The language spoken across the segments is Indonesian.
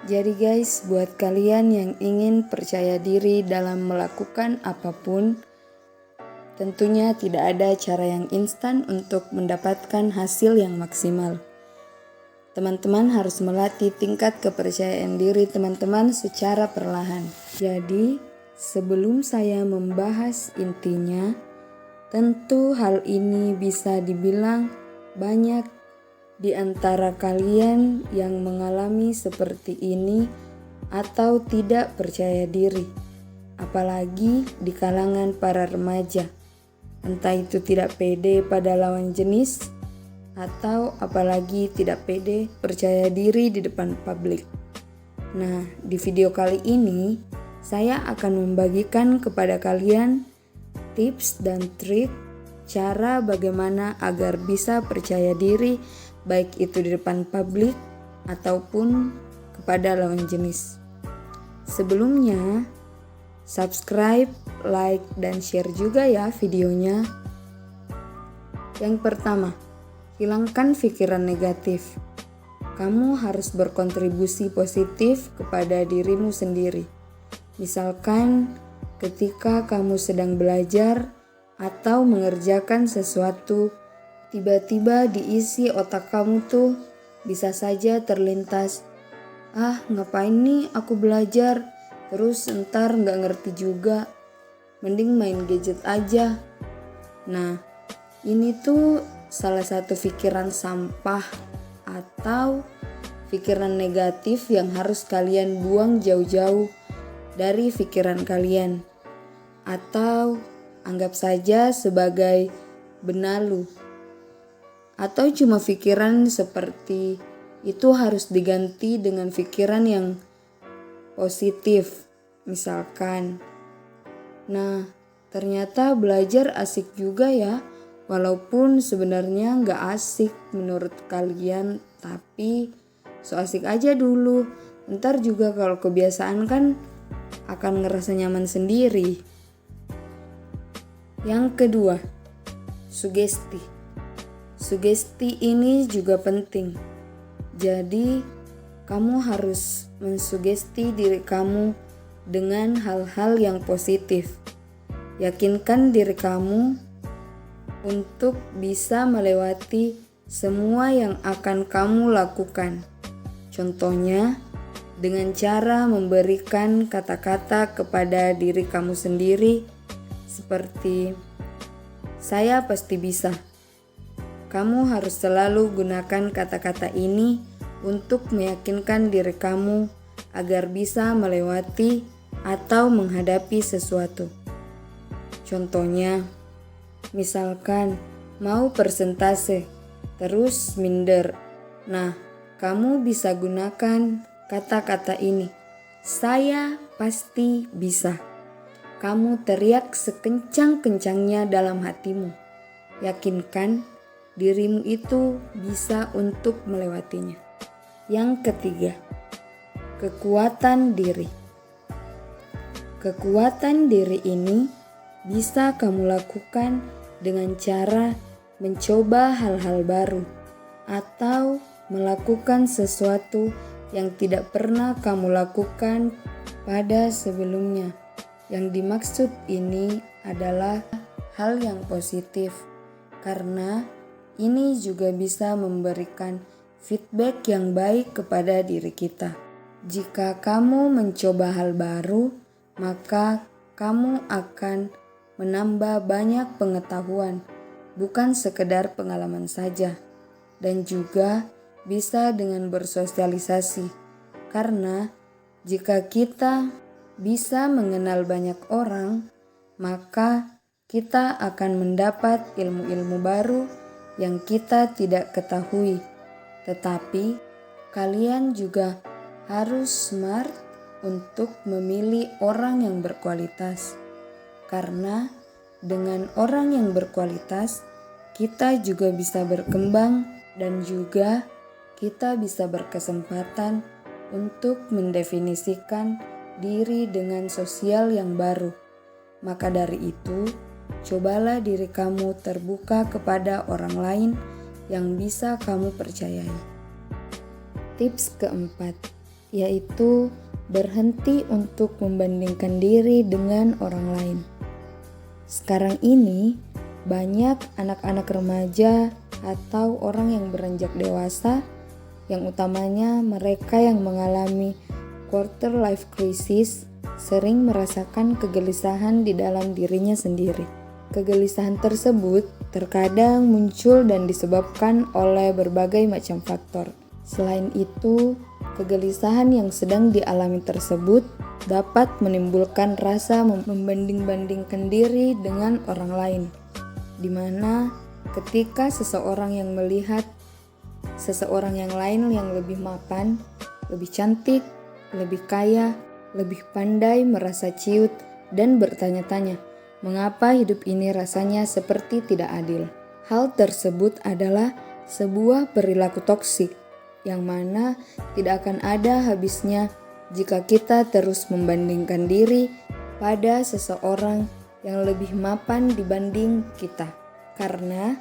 Jadi guys, buat kalian yang ingin percaya diri dalam melakukan apapun, tentunya tidak ada cara yang instan untuk mendapatkan hasil yang maksimal. Teman-teman harus melatih tingkat kepercayaan diri teman-teman secara perlahan. Jadi, sebelum saya membahas intinya, tentu hal ini bisa dibilang banyak di antara kalian yang mengalami seperti ini atau tidak percaya diri, apalagi di kalangan para remaja. Entah itu tidak pede pada lawan jenis atau apalagi tidak pede percaya diri di depan publik. Nah, di video kali ini saya akan membagikan kepada kalian tips dan trik cara bagaimana agar bisa percaya diri, baik itu di depan publik ataupun kepada lawan jenis. Sebelumnya, subscribe, like, dan share juga ya videonya. Yang pertama, hilangkan pikiran negatif. Kamu harus berkontribusi positif kepada dirimu sendiri. Misalkan ketika kamu sedang belajar atau mengerjakan sesuatu, tiba-tiba diisi otak kamu tuh bisa saja terlintas, ngapain nih aku belajar, terus ntar gak ngerti juga, mending main gadget aja. Nah, ini tuh salah satu pikiran sampah atau pikiran negatif yang harus kalian buang jauh-jauh dari pikiran kalian, atau anggap saja sebagai benalu. Atau cuma pikiran seperti itu harus diganti dengan pikiran yang positif. Misalkan, nah ternyata belajar asik juga ya, walaupun sebenarnya gak asik menurut kalian, tapi so asik aja dulu. Ntar juga kalau kebiasaan kan akan ngerasa nyaman sendiri. Yang kedua, sugesti. Sugesti ini juga penting. Jadi, kamu harus mensugesti diri kamu dengan hal-hal yang positif. Yakinkan diri kamu untuk bisa melewati semua yang akan kamu lakukan. Contohnya, dengan cara memberikan kata-kata kepada diri kamu sendiri seperti, "Saya pasti bisa." Kamu harus selalu gunakan kata-kata ini untuk meyakinkan diri kamu agar bisa melewati atau menghadapi sesuatu. Contohnya, misalkan mau persentase, terus minder. Nah, kamu bisa gunakan kata-kata ini, "Saya pasti bisa." Kamu teriak sekencang-kencangnya dalam hatimu. Yakinkan dirimu itu bisa untuk melewatinya. Yang ketiga, kekuatan diri. Kekuatan diri ini bisa kamu lakukan dengan cara mencoba hal-hal baru atau melakukan sesuatu yang tidak pernah kamu lakukan pada sebelumnya. Yang dimaksud ini adalah hal yang positif, karena ini juga bisa memberikan feedback yang baik kepada diri kita. Jika kamu mencoba hal baru, maka kamu akan menambah banyak pengetahuan, bukan sekedar pengalaman saja. Dan juga bisa dengan bersosialisasi, karena jika kita bisa mengenal banyak orang, maka kita akan mendapat ilmu-ilmu baru yang kita tidak ketahui. Tetapi kalian juga harus smart untuk memilih orang yang berkualitas. Karena dengan orang yang berkualitas, kita juga bisa berkembang dan juga kita bisa berkesempatan untuk mendefinisikan diri dengan sosial yang baru. Maka dari itu, cobalah diri kamu terbuka kepada orang lain yang bisa kamu percayai. Tips keempat, yaitu berhenti untuk membandingkan diri dengan orang lain. Sekarang ini, banyak anak-anak remaja atau orang yang beranjak dewasa, yang utamanya mereka yang mengalami quarter life crisis, sering merasakan kegelisahan di dalam dirinya sendiri. Kegelisahan tersebut terkadang muncul dan disebabkan oleh berbagai macam faktor. Selain itu, kegelisahan yang sedang dialami tersebut dapat menimbulkan rasa membanding-bandingkan diri dengan orang lain, di mana ketika seseorang yang melihat seseorang yang lain yang lebih mapan, lebih cantik, lebih kaya, lebih pandai, merasa ciut dan bertanya-tanya, mengapa hidup ini rasanya seperti tidak adil? Hal tersebut adalah sebuah perilaku toksik yang mana tidak akan ada habisnya jika kita terus membandingkan diri pada seseorang yang lebih mapan dibanding kita. Karena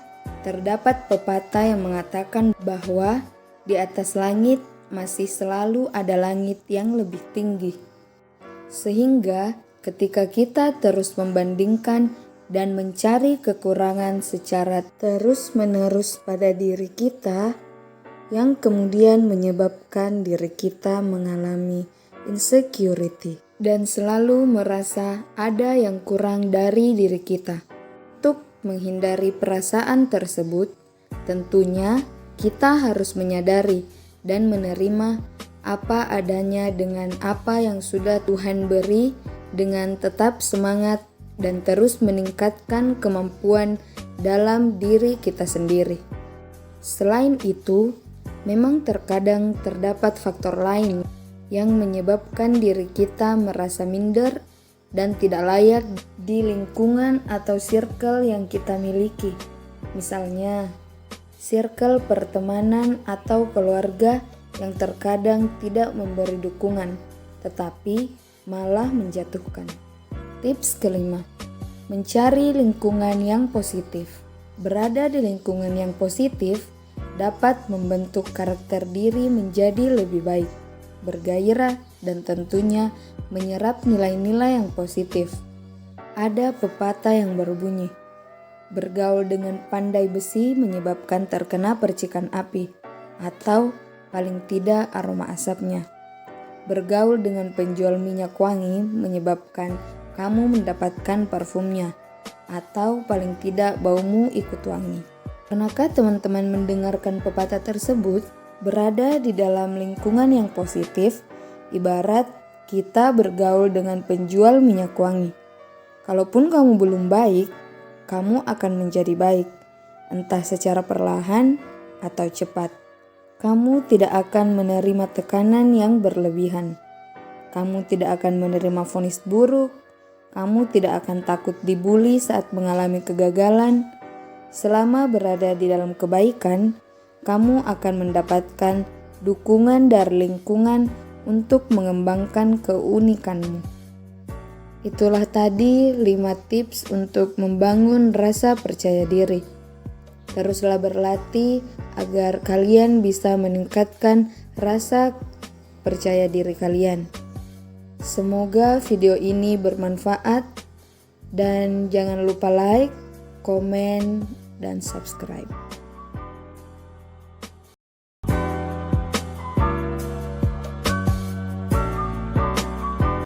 terdapat pepatah yang mengatakan bahwa di atas langit masih selalu ada langit yang lebih tinggi. Sehingga ketika kita terus membandingkan dan mencari kekurangan secara terus-menerus pada diri kita, yang kemudian menyebabkan diri kita mengalami insecurity dan selalu merasa ada yang kurang dari diri kita. Untuk menghindari perasaan tersebut, tentunya kita harus menyadari dan menerima apa adanya dengan apa yang sudah Tuhan beri, dengan tetap semangat dan terus meningkatkan kemampuan dalam diri kita sendiri. Selain itu, memang terkadang terdapat faktor lain yang menyebabkan diri kita merasa minder dan tidak layak di lingkungan atau circle yang kita miliki. Misalnya, circle pertemanan atau keluarga yang terkadang tidak memberi dukungan, tetapi malah menjatuhkan. Tips kelima, mencari lingkungan yang positif. Berada di lingkungan yang positif dapat membentuk karakter diri menjadi lebih baik, bergairah, dan tentunya menyerap nilai-nilai yang positif. Ada pepatah yang berbunyi, bergaul dengan pandai besi menyebabkan terkena percikan api, atau paling tidak aroma asapnya. Bergaul dengan penjual minyak wangi menyebabkan kamu mendapatkan parfumnya, atau paling tidak baumu ikut wangi. Pernahkah teman-teman mendengarkan pepatah tersebut? Berada di dalam lingkungan yang positif, ibarat kita bergaul dengan penjual minyak wangi. Kalaupun kamu belum baik, kamu akan menjadi baik, entah secara perlahan atau cepat. Kamu tidak akan menerima tekanan yang berlebihan. Kamu tidak akan menerima vonis buruk. Kamu tidak akan takut dibully saat mengalami kegagalan. Selama berada di dalam kebaikan, kamu akan mendapatkan dukungan dari lingkungan untuk mengembangkan keunikanmu. Itulah tadi 5 tips untuk membangun rasa percaya diri. Teruslah berlatih agar kalian bisa meningkatkan rasa percaya diri kalian. Semoga video ini bermanfaat dan jangan lupa like, komen, dan subscribe.